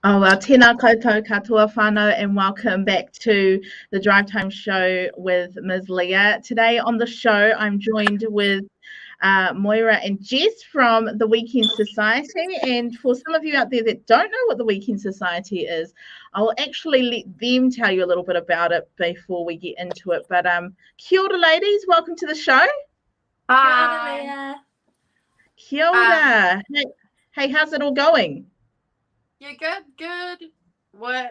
Oh, well, tēnā koutou katoa whānau, and welcome back to the Drive Time Show with Mz Leah. Today on the show, I'm joined with Moerah and Jess from the Weekend Society. And for some of you out there that don't know what the Weekend Society is, I'll actually let them tell you a little bit about it before we get into it. But kia ora, ladies. Welcome to the show. Hi. Kia ora. Kia ora. Hey, how's it all going? Yeah, good. We're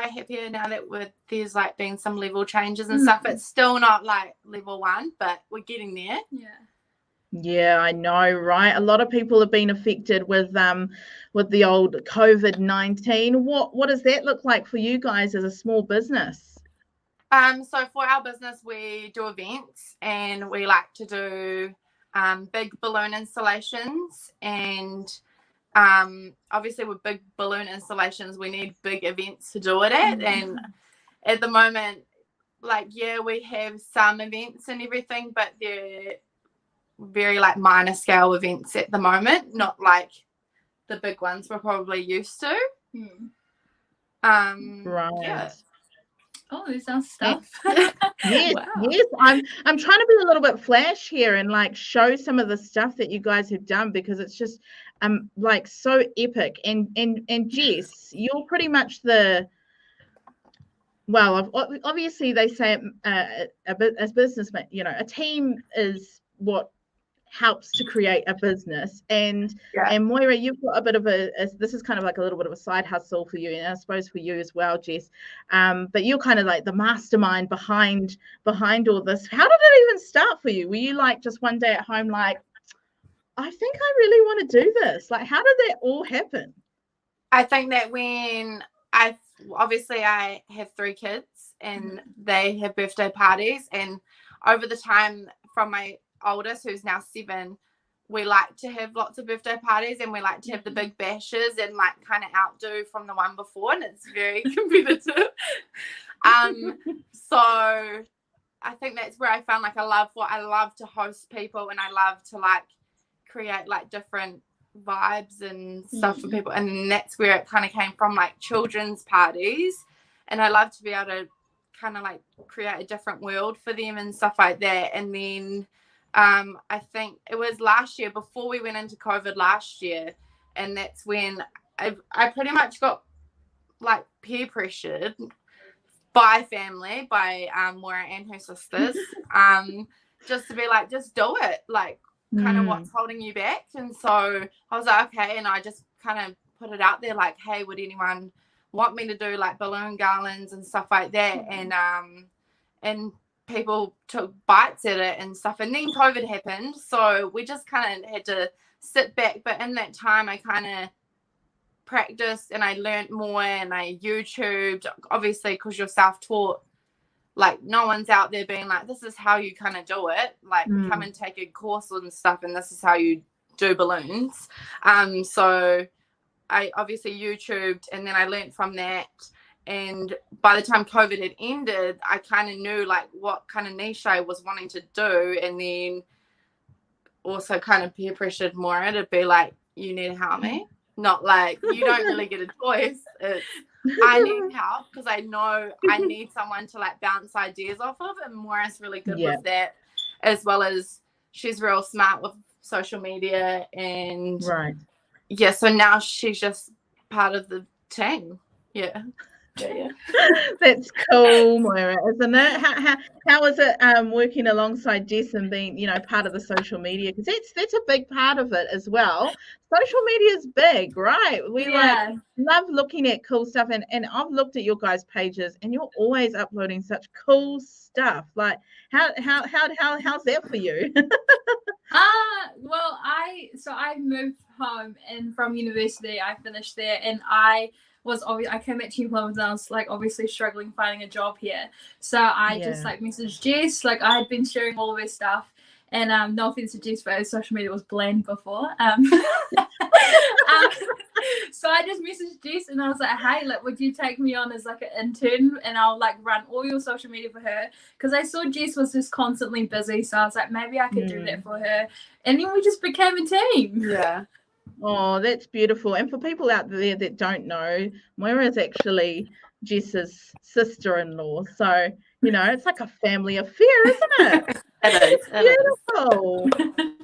happier now that there's like been some level changes and stuff. It's still not like level 1, but we're getting there. Yeah, I know, right? A lot of people have been affected with the old COVID-19. What does that look like for you guys as a small business? So for our business, we do events and we like to do big balloon installations, and obviously with big balloon installations we need big events to do it at. And at the moment, like, yeah, we have some events and everything, but they're very like minor scale events at the moment, not like the big ones we're probably used to. Right. Yeah. Oh, there's our stuff. Yes, Wow. yes. I'm trying to be a little bit flash here and like show some of the stuff that you guys have done, because it's just like so epic. And Jess, you're pretty much obviously they say as businessmen, you know, a team is what helps to create a business. And Moerah, you've got a bit of this is kind of like a little bit of a side hustle for you, and I suppose for you as well, Jess. But you're kind of like the mastermind behind all this. How did it even start for you? Were you like just one day at home like, I think I really want to do this? Like, how did that all happen? I think that when I have 3 kids and they have birthday parties, and over the time from my oldest, who's now 7, we like to have lots of birthday parties and we like to have the big bashes and like kind of outdo from the one before, and it's very competitive. So I think that's where I found like I love to host people, and I love to like create like different vibes and stuff for people, and that's where it kind of came from, like children's parties. And I love to be able to kind of like create a different world for them and stuff like that. And then I think it was last year, before we went into COVID last year, and that's when I pretty much got like peer pressured by family, by Moerah and her sisters, just to be like, just do it, like kind of what's holding you back. And so I was like, okay, and I just kind of put it out there like, hey, would anyone want me to do like balloon garlands and stuff like that? And people took bites at it and stuff, and then COVID happened, so we just kind of had to sit back. But in that time I kind of practiced and I learned more, and I YouTubed, obviously, because you're self-taught. Like, no one's out there being like, this is how you kind of do it, like come and take a course and stuff, and this is how you do balloons. So I obviously YouTubed, and then I learned from that. And by the time COVID had ended, I kind of knew like what kind of niche I was wanting to do, and then also kind of peer pressured Moerah to be like, you need to help me. Not like, you don't really get a choice. It's, I need help, because I know I need someone to like bounce ideas off of, and Moerah's really good with that, as well as she's real smart with social media. And so now she's just part of the team. Yeah. That's cool, Moerah, isn't it? How is it working alongside Jess and being, you know, part of the social media? Because that's a big part of it as well. Social media is big, right? We like love looking at cool stuff, and I've looked at your guys' pages, and you're always uploading such cool stuff. Like, how's that for you? Well, I moved home, and from university I finished there, and I came back to New Zealand and I was like obviously struggling finding a job here. So I just like messaged Jess. Like, I had been sharing all of her stuff, and no offense to Jess, but her social media was bland before. So I just messaged Jess and I was like, hey, like, would you take me on as like an intern, and I'll like run all your social media for her, because I saw Jess was just constantly busy. So I was like, maybe I could do that for her, and then we just became a team. Oh, that's beautiful. And for people out there that don't know, Moerah is actually Jess's sister-in-law. So, you know, it's like a family affair, isn't it? It is. Beautiful.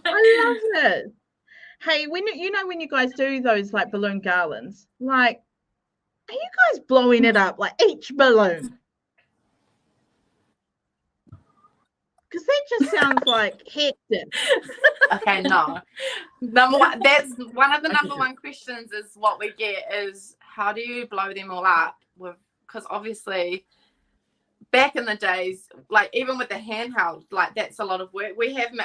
I love it. Hey, when when you guys do those like balloon garlands, like, are you guys blowing it up like each balloon? Because that just sounds like hectic. Okay, no. Number one, that's one of the number one questions is what we get is how do you blow them all up? Because obviously back in the days, like even with the handheld, like that's a lot of work. We started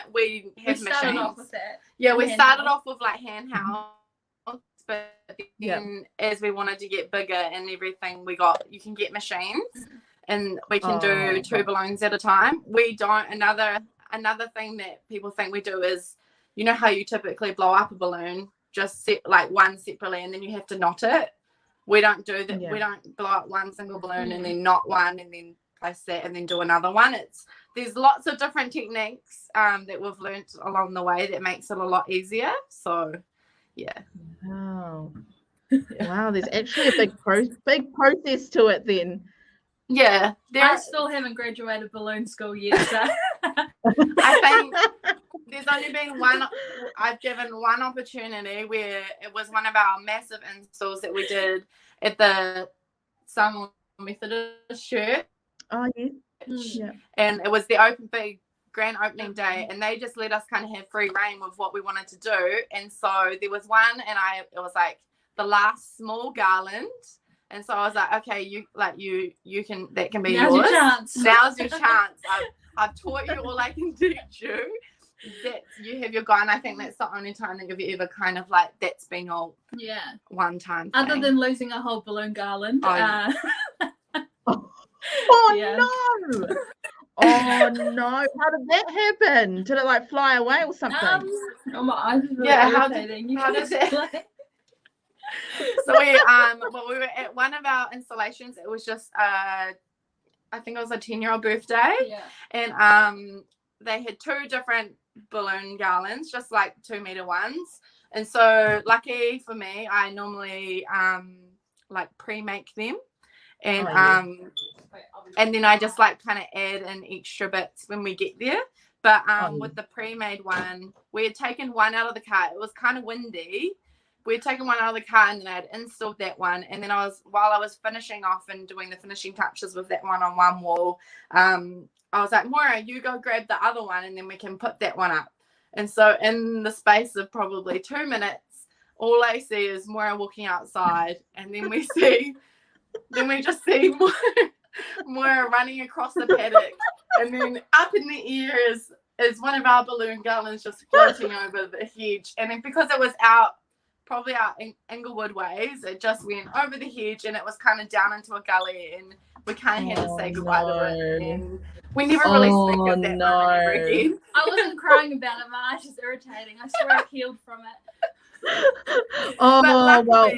off with that. Yeah, we started off with like handheld, but then as we wanted to get bigger and everything, you can get machines. And we can do 2 balloons at a time. We don't. Another thing that people think we do is, you know how you typically blow up a balloon, just set like one separately, and then you have to knot it. We don't do that. Yeah. We don't blow up one single balloon and then knot one and then place that and then do another one. There's lots of different techniques that we've learned along the way that makes it a lot easier. So, yeah. Wow. There's actually a big process to it then. Yeah, I still haven't graduated balloon school yet, so I think there's only been one. I've given one opportunity where it was one of our massive installs that we did at the Samoa Methodist Church. Oh yeah. And it was the big grand opening day, and they just let us kind of have free reign with what we wanted to do. And so there was one, and it was like the last small garland. And so I was like, okay, you can, that can be Now's yours. Your chance. Now's your chance. I've taught you all I can teach you. That you have your guy, and I think that's the only time that you've ever kind of like that's been all one time thing. Other than losing a whole balloon garland. No! Oh no! How did that happen? Did it like fly away or something? My eyes are really irritating. How does it? So we were at one of our installations. It was just I think it was a 10-year-old birthday. Yeah. And they had 2 different balloon garlands, just like 2-meter ones. And so lucky for me, I normally like pre-make them. And and then I just like kind of add in extra bits when we get there. But with the pre-made one, we had taken one out of the car. It was kind of windy. We had taken one out of the car, and then I had installed that one. And then while I was finishing off and doing the finishing touches with that one on one wall, I was like, Moerah, you go grab the other one, and then we can put that one up. And so in the space of probably 2 minutes, all I see is Moerah walking outside, and then we just see Moerah running across the paddock, and then up in the air is one of our balloon garlands just floating over the hedge. And then because it was probably out in Inglewood ways, it just went over the hedge, and it was kind of down into a gully, and we kind of had to say goodbye to it. And we never really speak of that moment ever again. I wasn't crying about it. My eyes is irritating. I swear I healed from it. But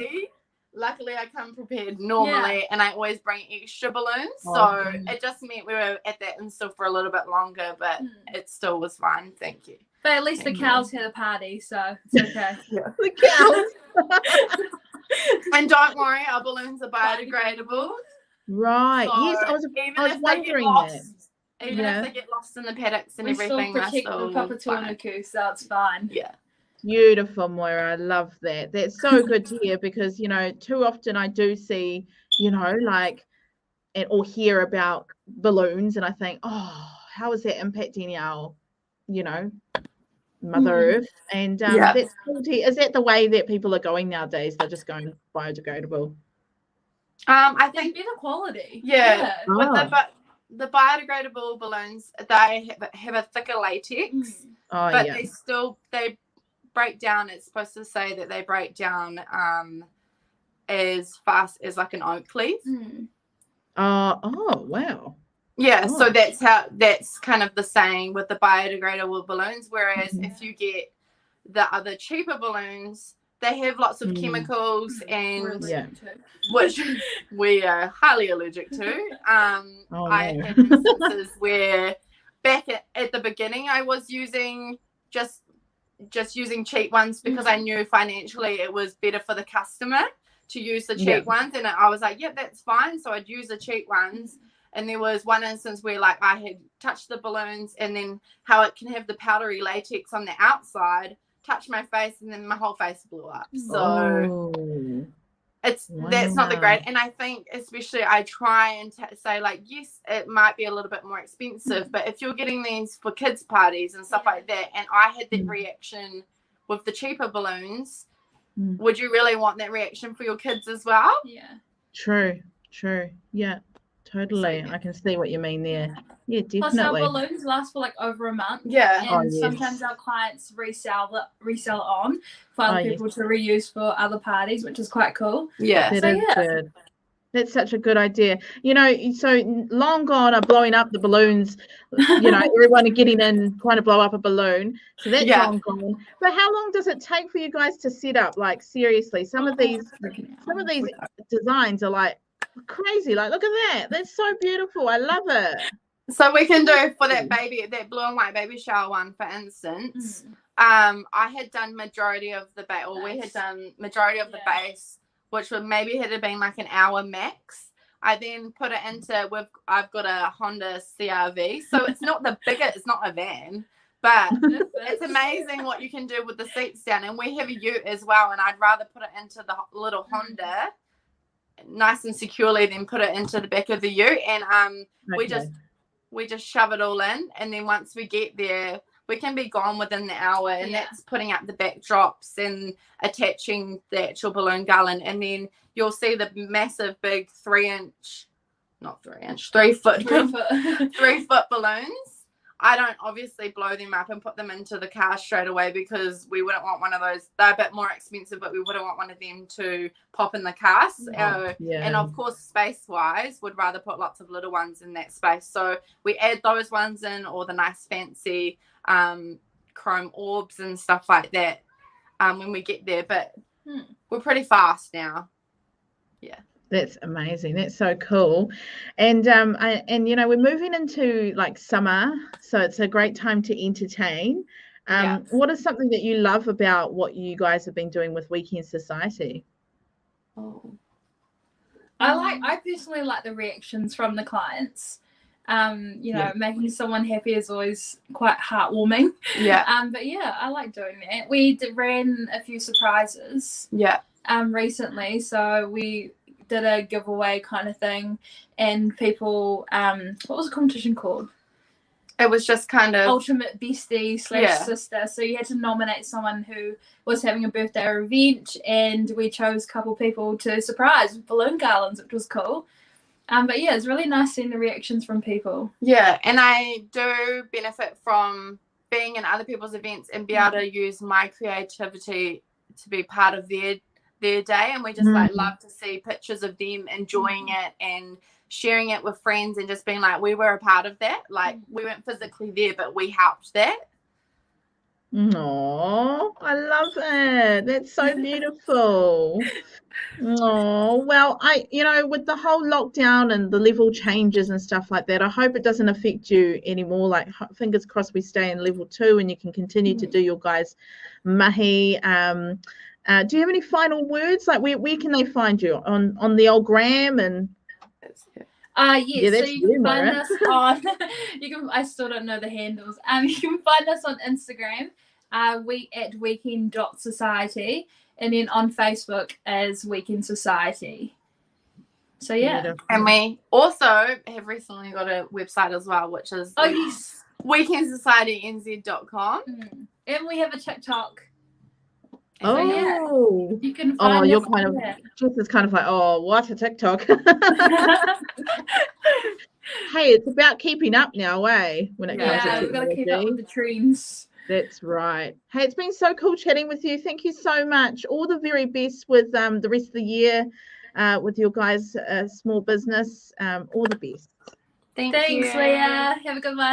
luckily I come prepared normally, and I always bring extra balloons. So it just meant we were at that install for a little bit longer, but it still was fun. Thank you. But at least the cows had a party, so it's okay. The cows. And don't worry, our balloons are biodegradable. Right. So yes, I was wondering that. Even if they get lost in the paddocks and everything, we still protect the papatūānuku, so it's fine. Yeah. Beautiful, Moerah. I love that. That's so good to hear, because, too often I do see, or hear about balloons, and I think, oh, how is that impacting our, Mother Earth? And that's cool. Is that the way that people are going nowadays? They're just going biodegradable. I think better quality. Yeah. With the biodegradable balloons, they have a thicker latex, but they break down. It's supposed to say that they break down as fast as like an oak leaf. Oh wow. Yeah, so that's kind of the saying with the biodegradable balloons. Whereas if you get the other cheaper balloons, they have lots of chemicals which we are highly allergic to. I had instances where back at the beginning I was using just just using cheap ones because I knew financially it was better for the customer to use the cheap ones. And I was like, yeah, that's fine. So I'd use the cheap ones. And there was one instance where like I had touched the balloons and then how it can have the powdery latex on the outside, touch my face, and then my whole face blew up. So that's not the great. And I think especially I try and say like, yes, it might be a little bit more expensive, but if you're getting these for kids parties and stuff like that, and I had that reaction with the cheaper balloons, would you really want that reaction for your kids as well? Yeah. True. Yeah. Totally. I can see what you mean there. Yeah, definitely. Plus our balloons last for like over a month. Yeah. And sometimes our clients resell it on for other people to reuse for other parties, which is quite cool. Yeah. That is good. That's such a good idea. You know, so long gone are blowing up the balloons. You know, everyone are getting in, trying to blow up a balloon. So that's long gone. But how long does it take for you guys to set up? Like seriously, some of these designs are like crazy. Like, look at that. That's so beautiful. I love it. So we can do for that blue and white baby shower one, for instance. I had done majority of the base, or we had done majority of the base, which would maybe had been like an hour max. I then put it into I've got a Honda CRV, so it's not the biggest, it's not a van, but it's amazing what you can do with the seats down. And we have a ute as well, and I'd rather put it into the little Honda nice and securely than put it into the back of the ute. And we just shove it all in, and then once we get there we can be gone within the hour, and that's putting up the backdrops and attaching the actual balloon garland, and then you'll see the massive big 3 foot balloons. I don't obviously blow them up and put them into the car straight away because we wouldn't want one of those. They're a bit more expensive, but we wouldn't want one of them to pop in the car. And of course, space-wise, would rather put lots of little ones in that space. So we add those ones in, or the nice fancy chrome orbs and stuff like that when we get there. But we're pretty fast now. Yeah. That's amazing. That's so cool. And you know, we're moving into like summer, so it's a great time to entertain. What is something that you love about what you guys have been doing with Weekend Society? I personally like the reactions from the clients. You know, making someone happy is always quite heartwarming. But yeah, I like doing that. We ran a few surprises recently, so we did a giveaway kind of thing, and people what was the competition called? It was just kind of ultimate bestie / sister. So you had to nominate someone who was having a birthday or event, and we chose a couple people to surprise with balloon garlands, which was cool. But yeah, it's really nice seeing the reactions from people. Yeah, and I do benefit from being in other people's events and be able to use my creativity to be part of their day, and we just like love to see pictures of them enjoying it and sharing it with friends and just being like, we were a part of that. Like we weren't physically there, but we helped that. Oh, I love it. That's so beautiful. Oh, well, you know, with the whole lockdown and the level changes and stuff like that, I hope it doesn't affect you anymore. Like, fingers crossed we stay in level 2 and you can continue to do your guys' mahi. Do you have any final words? Like, where can they find you? On the old gram and... Yes, so you can find us on I still don't know the handles. You can find us on Instagram, we at weekend.society, and then on Facebook as Weekend Society. So yeah. Beautiful. And we also have recently got a website as well, which is weekendsocietyNZ.com. And we have a TikTok. So, you can find you're kind of just is kind of like, what a TikTok. Hey, it's about keeping up now, when it comes to we've got to keep up with the trends. That's right. Hey, it's been so cool chatting with you. Thank you so much. All the very best with the rest of the year with your guys' small business. All the best. Thanks, Leah. Have a good one.